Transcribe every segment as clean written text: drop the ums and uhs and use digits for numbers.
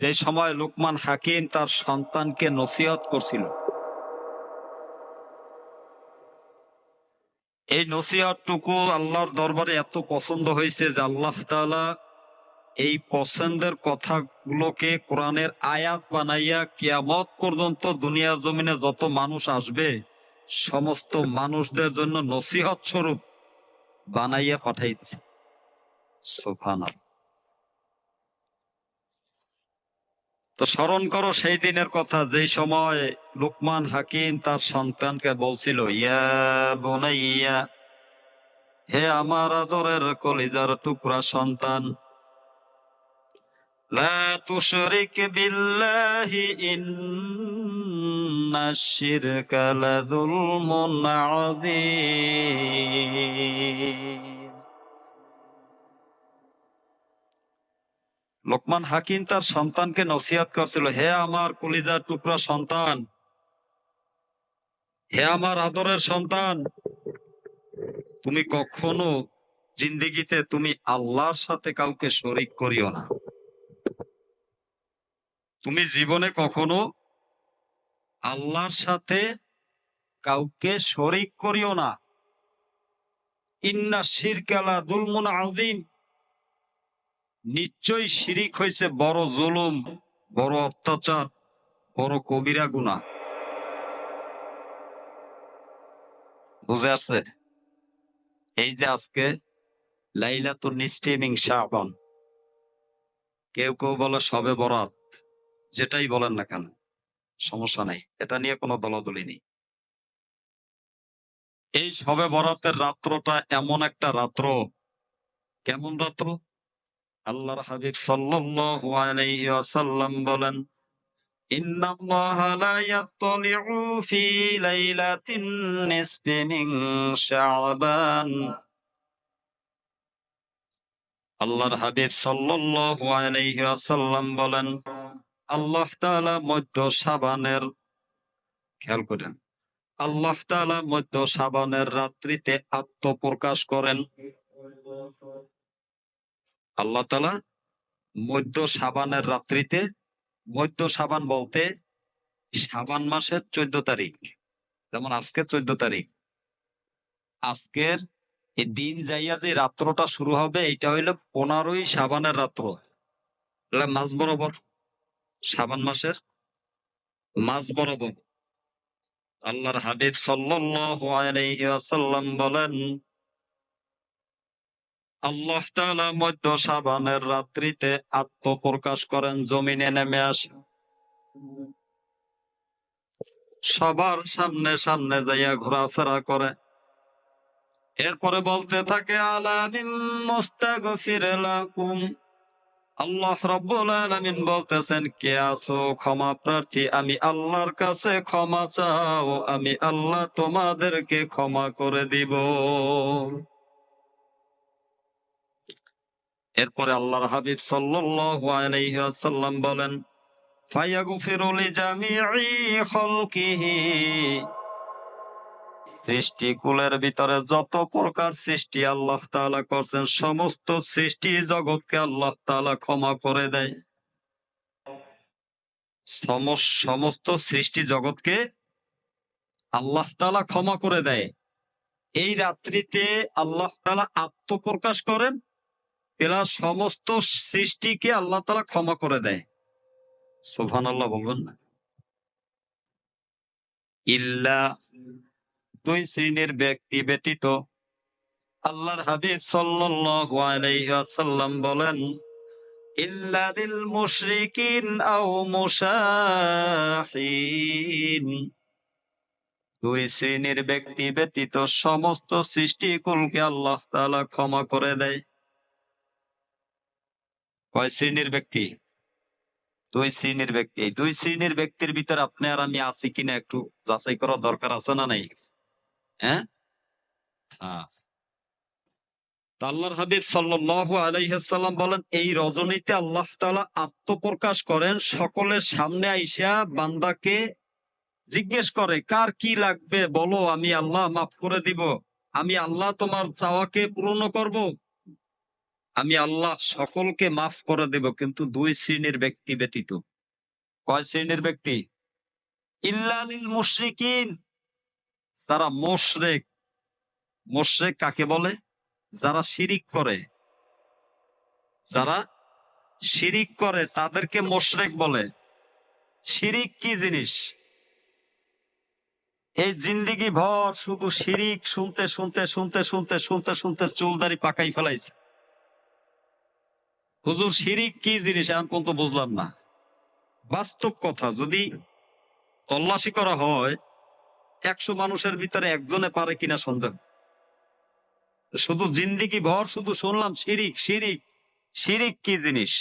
যে সময় লুকমান হাকিম তার সন্তানকে নসিহত করছিল, এই নসিহতটুকু আল্লাহর দরবারে এত পছন্দ হয়েছে যে আল্লাহ তাআলা এই পছন্দের কথাগুলোকে কোরআনের আয়াত বানাইয়া কিয়ামত পর্যন্ত দুনিয়ার জমিনে যত মানুষ আসবে সমস্ত মানুষদের জন্য নসিহত স্বরূপ বানাইয়া পাঠাইছে। সুবহানাল্লাহ। তো স্মরণ করো সেই দিনের কথা, যেই সময় লুকমান হাকিম তার সন্তানকে বলছিল, ইয়া বুনাইয়া, হে আমার আদরের কলিজার টুকরা সন্তান, লা তুশরিক বিল্লাহি ইন্নাশ শিরকা লাযুলমুন আযীম। লোকমান হাকিম তার সন্তানকে নসিহত করছিল, হে আমার কলিজার টুকরা সন্তান, হে আমার আদরের সন্তান, তুমি কখনো জিন্দেগিতে তুমি আল্লাহর সাথে কাউকে শরীক করিও না। তুমি জীবনে কখনো আল্লাহর সাথে কাউকে শরীক করিও না। ইন্না শিরকা লাযুলমুন আযীম, নিশ্চয়ই শিরিক হইছে বড় জুলুম, বড় অত্যাচার, বড় কবিরা গুনাহ। বুঝে আসছে? এই যে আজকে লাইলাতুন নিসফি মিন শাবান, কেউ কেউ বলে শবে বরাত, যেটাই বলেন না কেন সমস্যা নাই, এটা নিয়ে কোনো দলাদলি নেই। এই শবে বরাতের রাত্রটা এমন একটা রাত্র, কেমন রাত্র? আল্লাহর হাবিব সাল্লাল্লাহু আলাইহি ওয়াসাল্লাম বলেন, ইন্নাল্লাহা লা ইয়াত্তালিউ ফি লাইলাতিন নিসফি মিন শাবান। আল্লাহর হাবিব সাল্লাল্লাহু আলাইহি ওয়াসাল্লাম বলেন, আল্লাহ তাআলা মধ্য শাবানের, খেয়াল করেন, আল্লাহ তাআলা মধ্য শাবানের রাত্রিতে আত্মপ্রকাশ করেন। আল্লাহ তাআলা মধ্য শাবানের রাত্রিতে, মধ্য শাবান বলতে শাবান মাসের 14 তারিখ, যেমন আজকে 14 তারিখ, আজকের এই দিন যাইয়া যে রাত্রটা শুরু হবে এটা হইলো 15ই শাবানের রাত্র, এটা মাঝ বরাবর, শাবান মাসের মাঝ বরাবর। আল্লাহর হাবিব সাল্লাল্লাহু আলাইহি ওয়াসাল্লাম বলেন, আল্লাহ তাআলা মধ্য শাবানের রাত্রিতে আত্মপ্রকাশ করেন, জমিনে নেমে আসেন, সবার সামনে সামনে যাইয়া ঘোরাফেরা করে, এরপরে বলতে থাকে, আলা মিন মুস্তাগফির লাকুম। আল্লাহ রাব্বুল আলামিন বলতেছেন, কে আছো ক্ষমা প্রার্থী, আমি আল্লাহর কাছে ক্ষমা চাও, আমি আল্লাহ তোমাদেরকে ক্ষমা করে দিব। এরপরে আল্লাহর হাবিব সাল্লাল্লাহু আলাইহি ওয়াসাল্লাম বলেন, ফায়াগফিরু লিজামিই খালকিহি। সৃষ্টিকুলের ভিতরে যত প্রকার সৃষ্টি আল্লাহ তাআলা করছেন, সমস্ত সৃষ্টি জগৎকে আল্লাহ তাআলা ক্ষমা করে দেয়। সমস্ত সৃষ্টি জগৎকে আল্লাহ তাআলা ক্ষমা করে দেয়। এই রাত্রিতে আল্লাহ তাআলা আত্মপ্রকাশ করেন, এরা সমস্ত সৃষ্টিকে আল্লাহ তাআলা ক্ষমা করে দেয়। সুবহানাল্লাহ বলবেন না? ইল্লা, দুই শ্রেণীর ব্যক্তি ব্যতীত। আল্লাহর হাবিব সাল্লাল্লাহু আলাইহি ওয়াসাল্লাম বলেন, ইল্লা লিল মুশরিকিন আও মুশাহিন। দুই শ্রেণীর ব্যক্তি ব্যতীত সমস্ত সৃষ্টিকুলকে আল্লাহ তাআলা ক্ষমা করে দেয়। কয় শ্রেণীর ব্যক্তি? দুই শ্রেণীর ব্যক্তি। এই দুই শ্রেণীর ব্যক্তির ভিতরে আপনি আর আমি আছি কিনা একটু যাচাই করা দরকার আছে না নাই? হ্যাঁ, হ্যাঁ। আল্লাহর হাবিব সাল্লাল্লাহু আলাইহি ওয়াসাল্লাম বলেন, এই রজনীতে আল্লাহ তাআলা আত্মপ্রকাশ করেন, সকলের সামনে আইসা বান্দাকে জিজ্ঞেস করে, কার কি লাগবে বলো, আমি আল্লাহ মাফ করে দিব, আমি আল্লাহ তোমার চাওয়াকে পূর্ণ করব। আমি আল্লাহ সকলকে মাফ করে দেব, কিন্তু দুই শ্রেণীর ব্যক্তি ব্যতীত। কয় শ্রেণীর ব্যক্তি? ইল্লালিল মুশরিকিন, যারা মুশরিক। মুশরিক কাকে বলে? যারা শিরিক করে। যারা শিরিক করে তাদেরকে মুশরিক বলে। শিরিক কি জিনিস? এই জিন্দিগি ভর শুধু শিরিক শুনতে শুনতে শুনতে শুনতে শুনতে শুনতে চুলদারি পাকাই ফেলাইছে। হুজুর শিরিক কি জিনিস এখন পর্যন্ত বুঝলাম না। বাস্তব কথা, যদি তল্লাশি করা হয় 100 মানুষের ভিতরে একজনে পারে কিনা সন্দেহ। শুধু জিন্দিগি ভর শুধু শুনলাম শিরিক শিরিক। শিরিক কি জিনিস?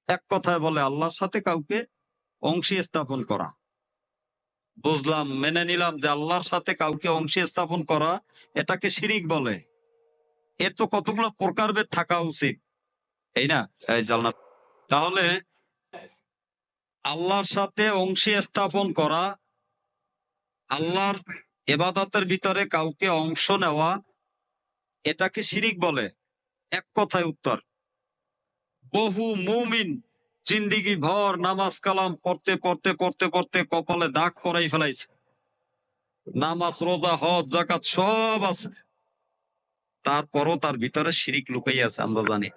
এক কথায় বলে আল্লাহর সাথে কাউকে অংশী স্থাপন করা। বুঝলাম, মেনে নিলাম যে আল্লাহর সাথে কাউকে অংশী স্থাপন করা, এটাকে শিরিক বলে। এ তো কতগুলো প্রকারভেদ থাকা উচিত, তাই না? এই জান্নাত। তাহলে আল্লাহর সাথে অংশী স্থাপন করা, আল্লাহর ইবাদতের ভিতরে কাউকে অংশ নেওয়া, এটাকে শিরিক বলে। এক কথায় উত্তর। বহু মুমিন জিন্দিগি ভর নামাজ কালাম পড়তে পড়তে পড়তে পড়তে কপালে দাগ পরাই ফেলাইছে। নামাজ রোজা হজ যাকাত সব আছে, তারপরও তার ভিতরে শিরিক লুকাই আছে। আমরা জানি?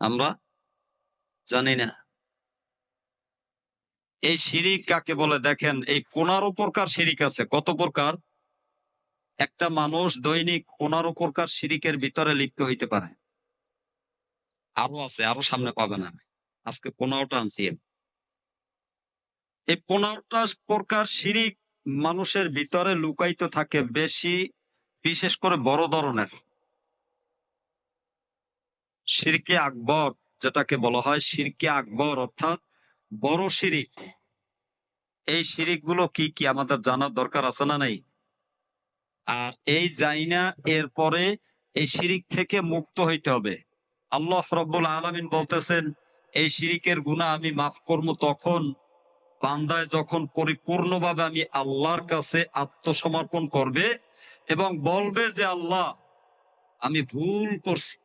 আমরা জানি না। এই শিরিক কাকে বলে দেখেন, এই 15 প্রকার শিরিক আছে। কত প্রকার? একটা মানুষ দৈনিক 15 প্রকার শিরিকের ভিতরে লিপ্ত হইতে পারে। আরো আছে, আরো সামনে পাবে না। আজকে 15টা আনছি। এই 15টা প্রকার শিরিক মানুষের ভিতরে লুকায়িত থাকে বেশি, বিশেষ করে বড় ধরনের শিরকে আকবর, যেটাকে বলা হয় শিরকে আকবর, অর্থাৎ বড় শিরিক। এই শিরিক গুলো কি কি আমাদের জানার দরকার আছে না নাই? আর এই জাইনা এরপরে এই শিরিক থেকে মুক্ত হইতে হবে। আল্লাহ রাব্বুল আলামিন বলতেছেন, এই শিরিকের গুনাহ আমি মাফ করবো তখন বান্দায় যখন পরিপূর্ণভাবে আমি আল্লাহর কাছে আত্মসমর্পণ করবে এবং বলবে যে আল্লাহ আমি ভুল করছি,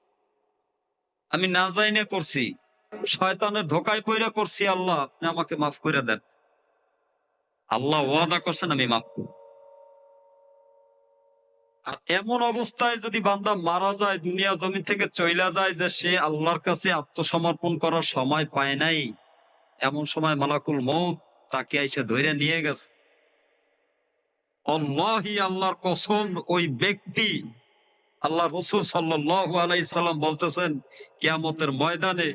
আমি না জাইনে করছি, শয়তানের ধোকায় পইরা করছি, আল্লাহ আপনি আমাকে মাফ করে দেন। আল্লাহ ওয়াদা করছেন আমি মাফ করব। আর এমন অবস্থায় যদি বান্দা মারা যায়, দুনিয়া জমি থেকে চইলা যায়, যে সে আল্লাহর কাছে আত্মসমর্পণ করার সময় পায় নাই, এমন সময় মালাকুল মউত তাকে এসে ধরে নিয়ে গেছে। আল্লাহি, আল্লাহর কসম, ওই ব্যক্তি, আল্লাহ রাসূল সাল্লাল্লাহু আলাইহি সাল্লাম বলতেছেন, কিয়ামতের ময়দানে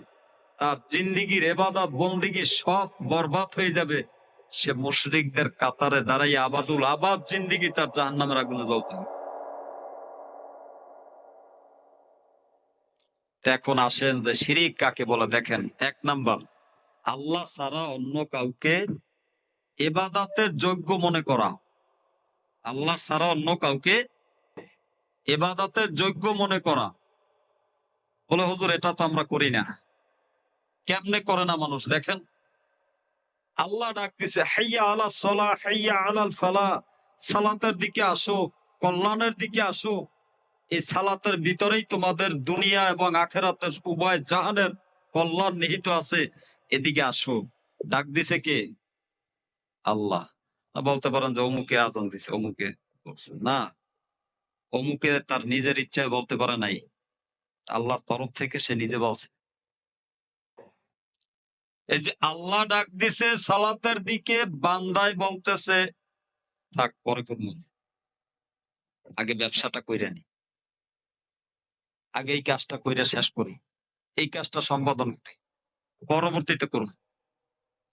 তার জিন্দিগির ইবাদত বন্দেগী সব বরবাদ হয়ে যাবে। সে মুশরিকদের কাতারে দাঁড়াই আবাদুল আবাদ জিন্দিগি তার জাহান্নামের আগুনে জ্বলতে হবে। এখন আসেন যে শিরিক কাকে বলে। দেখেন, 1 নাম্বার, আল্লাহ ছাড়া অন্য কাউকে ইবাদতের যোগ্য মনে করা। আল্লাহ ছাড়া অন্য কাউকে ইবাদতের যোগ্য মনে করা। বলে হুজুর এটা তো আমরা করি না। কেমনে করে না মানুষ? দেখেন, আল্লাহ ডাক দিছে, হাইয়া আলা সালাহ হাইয়া আলাল ফালাহ, সালাতের দিকে আসো, কল্যাণের দিকে আসো। এই সালাতের ভিতরেই তোমাদের দুনিয়া এবং আখেরাতের উভয় জাহানের কল্যাণ নিহিত আছে, এদিকে আসো। ডাক দিছে কে? আল্লাহ। বলতে পারেন যে অমুকে আজান দিছে, অমুকে বলছে না। অমুকে তার নিজের ইচ্ছায় বলতে পারে নাই, আল্লাহর তরফ থেকে সে নিজে বলছে। এই যে আল্লাহ ডাক দিছে সালাতের দিকে, বান্দায় বলতেছে থাক পরে করবো, আগে ব্যবসাটা কইরা নি, আগে এই কাজটা কইরা শেষ করি, এই কাজটা সম্পাদন করি, পরবর্তীতে করব।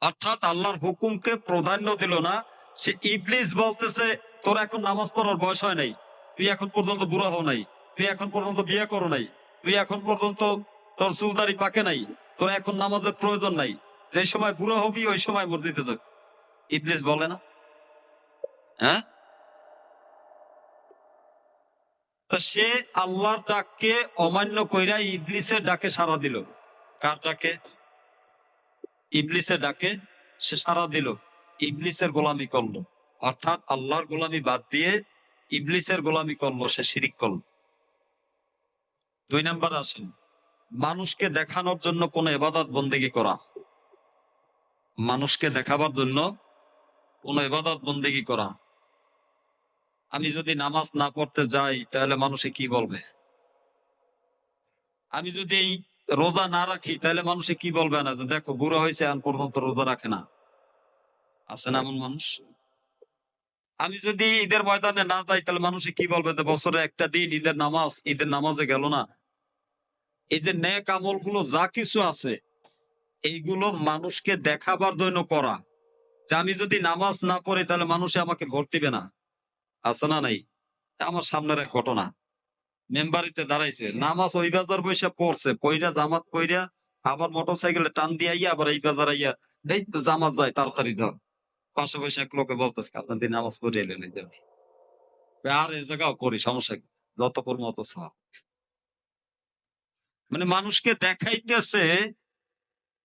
অর্থাৎ আল্লাহর হুকুমকে প্রাধান্য দিল না। সে ইবলিস বলতেছে, তোর এখন নামাজ পড়ার বয়স হয় নাই, তুই এখন পর্যন্ত বুড়া হও নাই, তুই এখন পর্যন্ত বিয়ে করো নাই, তুই এখন পর্যন্ত তোর চুলদারি পাকে নাই, তোর এখন নামাজের প্রয়োজন নাই, যে সময় বুড়া হবি ওই সময় ভোট দিতে যাবে। ইবলিস বলে না? হ্যাঁ, তা সে আল্লাহর ডাককে অমান্য কইরা ইবলিসের ডাকে সাড়া দিল। কার ডাকে? ইবলিসের ডাকে সে সাড়া দিল, ইবলিসের গোলামি করলো। অর্থাৎ আল্লাহর গোলামি বাদ দিয়ে ইবলিসের গোলামি করলো, সে শিরিক করলো। 2 নাম্বার আসেন, মানুষকে দেখানোর জন্য কোন ইবাদত বন্দেগী করা। মানুষকে দেখাবার জন্য কোন ইবাদত বন্দেগী করা। আমি যদি নামাজ না পড়তে যাই তাহলে মানুষে কি বলবে? আমি যদি এই রোজা না রাখি তাহলে মানুষে কি বলবে না, যে দেখো বুড়ো হয়েছে এখন পর্যন্ত রোজা রাখে না। আছে না এমন মানুষ? আমি যদি ঈদের ময়দানে না যাই তাহলে মানুষে কি বলবে, যে বছরে একটা দিন ঈদের নামাজে গেল না। এই যে নেক আমল গুলো যা কিছু আছে এইগুলো মানুষকে দেখাবার জন্য করা, যে আমি যদি নামাজ না পড়ি তাহলে মানুষে আমাকে ভোট দিবে না। আছে না নাই? আমার সামনের এক ঘটনা, মেম্বারিতে দাঁড়াইছে, নামাজ ওই বাজার বৈশা পড়ছে, পইরা জামাত পইরা আবার মোটর সাইকেলে টান দিয়ে আইয়া আবার এই বাজার আইয়া, এই তো জামাত যায় তাড়াতাড়ি ধর। পাশে বসে এক লোকে বলতেছে, আপনার দিন নামাজ পড়ে এলেন এই জন্য। আর এই জায়গাও করি, সমস্যা কি? যত কর্ম অত সওয়াব। মানে মানুষকে দেখাইতেছে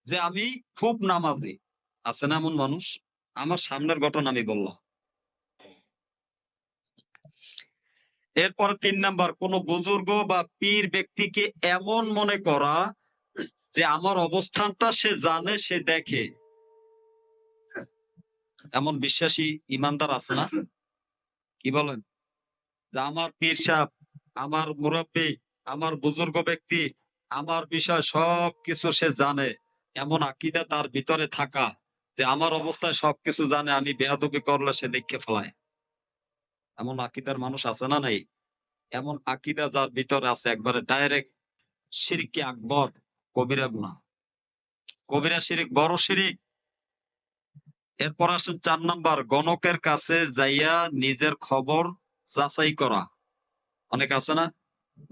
যে আমি খুব নামাজি। আছে না এমন মানুষ? আমার সামনের ঘটনা আমি বললাম। এরপর 3 নাম্বার, কোন বুজুর্গ বা পীর ব্যক্তিকে এমন মনে করা যে আমার অবস্থানটা সে জানে, সে দেখে। এমন বিশ্বাসী ইমানদার আছে না? কি বলেন? যে আমার পীর সাহেব, আমার মুরব্বী, আমার বুজুর্গ ব্যক্তি, আমার বিষয় সবকিছু সে জানে। এমন আকীদা তার ভিতরে থাকা, যে আমার অবস্থায় সবকিছু জানে, আমি বেয়াদবি করলে সে দেখে ফেলায়। এমন আকীদার মানুষ আছে না নাই? এমন আকীদা যার ভিতরে আছে, একবারে ডাইরেক্ট শিরকে আকবর, কবিরা গুনাহ। কবিরা শিরিক, বড় শিরিক। এরপর আসেন 4 নাম্বার, গণকের কাছে যাইয়া নিজের খবর যাচাই করা। অনেক আছে না?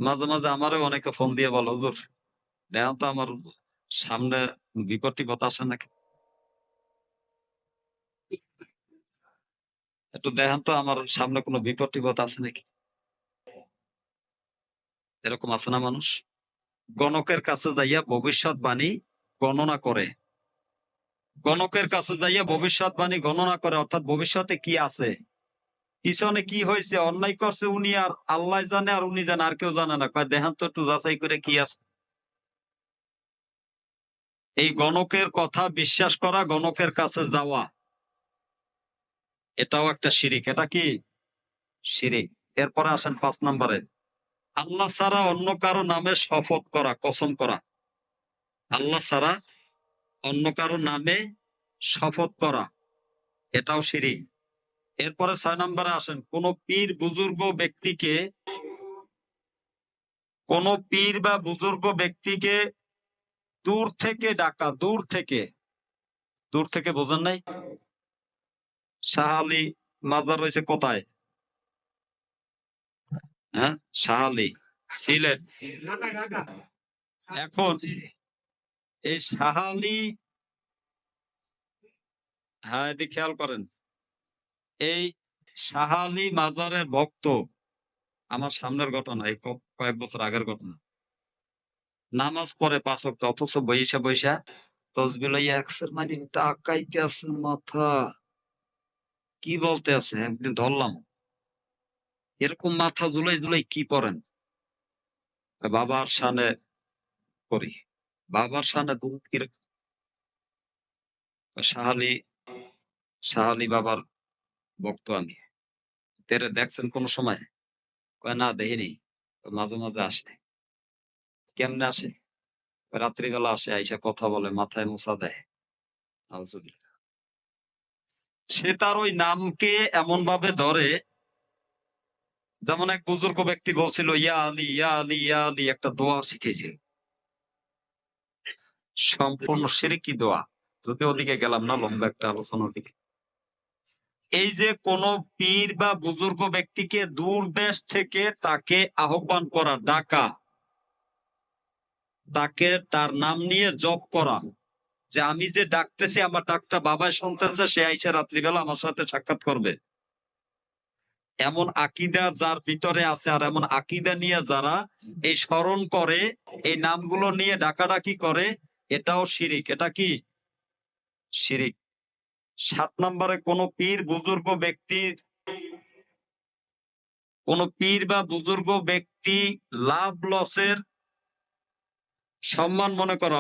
মাঝে মাঝে আমারও অনেকে ফোন দিয়ে বলে, হুজুর দেখেন তো আমার সামনে বিপদ টিপদ আসে নাকি, একটু দেখেন তো আমার সামনে কোনো বিপদ টিপদ আছে নাকি। এরকম আছে না মানুষ? গণকের কাছে যাইয়া ভবিষ্যৎবাণী গণনা করে। গণকের কাছে যাইয়া ভবিষ্যৎবাণী গণনা করে, অর্থাৎ ভবিষ্যতে কি আছে, পিছনে কি হয়েছে, অন্যায় করছে উনি আর আল্লাহ জানে, আর উনি জানে, আর কেউ জানে না। কয় দেখেন তো একটু যাচাই করে কি আছে। এই গণকের কথা বিশ্বাস করা, গণকের কাছে যাওয়া, এটাও একটা শিরিক। এটা কি? শিরিক। এরপরে আসেন 5 নম্বরে, আল্লাহ ছাড়া অন্য কারো নামে শপথ করা, কসম করা। আল্লাহ ছাড়া অন্য কারো নামে শপথ করা, এটাও শিরিক। এরপরে 6 নম্বরে আসেন, কোন পীর বা বুজুর্গ ব্যক্তিকে দূর থেকে ডাকা। দূর থেকে বোঝেন নাই? শাহ আলী মাজার রয়েছে কোথায়? হ্যাঁ, শাহ আলী সিলেট। এখন এই শাহ আলী, হ্যাঁ এদিকে খেয়াল করেন, এই শাহ আলী মাজারের ভক্ত, আমার সামনের ঘটনা, এই কয়েক বছর আগের ঘটনা। নামাজ পড়ে 5 ওয়াক্ত, অথচ বৈশা বৈশা তসবিহ লইয়া একসের মানে টাকাইতে আছে মাথা। কি বলতে আছে, একদিন ধরলাম, এরকম মাথা ঝুলাই ঝুলাই কি পড়েন? বাবার শানে করি। বাবার শানে দুধ কিরকম? শাহালি, শাহালি বাবার ভক্ত আমি। তেরে দেখছেন কোন সময়? কয় না দেখিনি। মাঝে মাঝে আসে। কেমনে আসে? রাত্রিবেলা আসে, আইসা কথা বলে, মাথায় মোছা দেয়। আলহামদুলিল্লাহ। সে তার ওই নামকে এমন ভাবে ধরে, যেমন এক বুজুর্গ ব্যক্তি বলছিল, ইয়া আলী ইয়া আলী ইয়া আলী, একটা দোয়া শিখেছিল, সম্পূর্ণ শিরকি দোয়া। যদি ওদিকে গেলাম না, লম্বা একটা আলোচনার দিকে। এই যে কোন পীর বা বুজুর্গ ব্যক্তিকে দূর দেশ থেকে তাকে আহ্বান করা, ডাকা, তাকে তার নাম নিয়ে জপ করা, যে আমি যে ডাকতেছি আমার ডাকটা বাবাই শুনতেছে, সে আইসা রাত্রিবেলা আমার সাথে সাক্ষাৎ করবে। এমন আকীদা যার ভিতরে আছে, আর এমন আকীদা নিয়ে যারা এই স্মরণ করে, এই নামগুলো নিয়ে ডাকাডাকি করে, এটাও শিরিক। এটা কি? শিরিক। 7 নম্বরে, কোন পীর বা বুজুর্গ ব্যক্তি লাভ লসের সম্মান মনে করা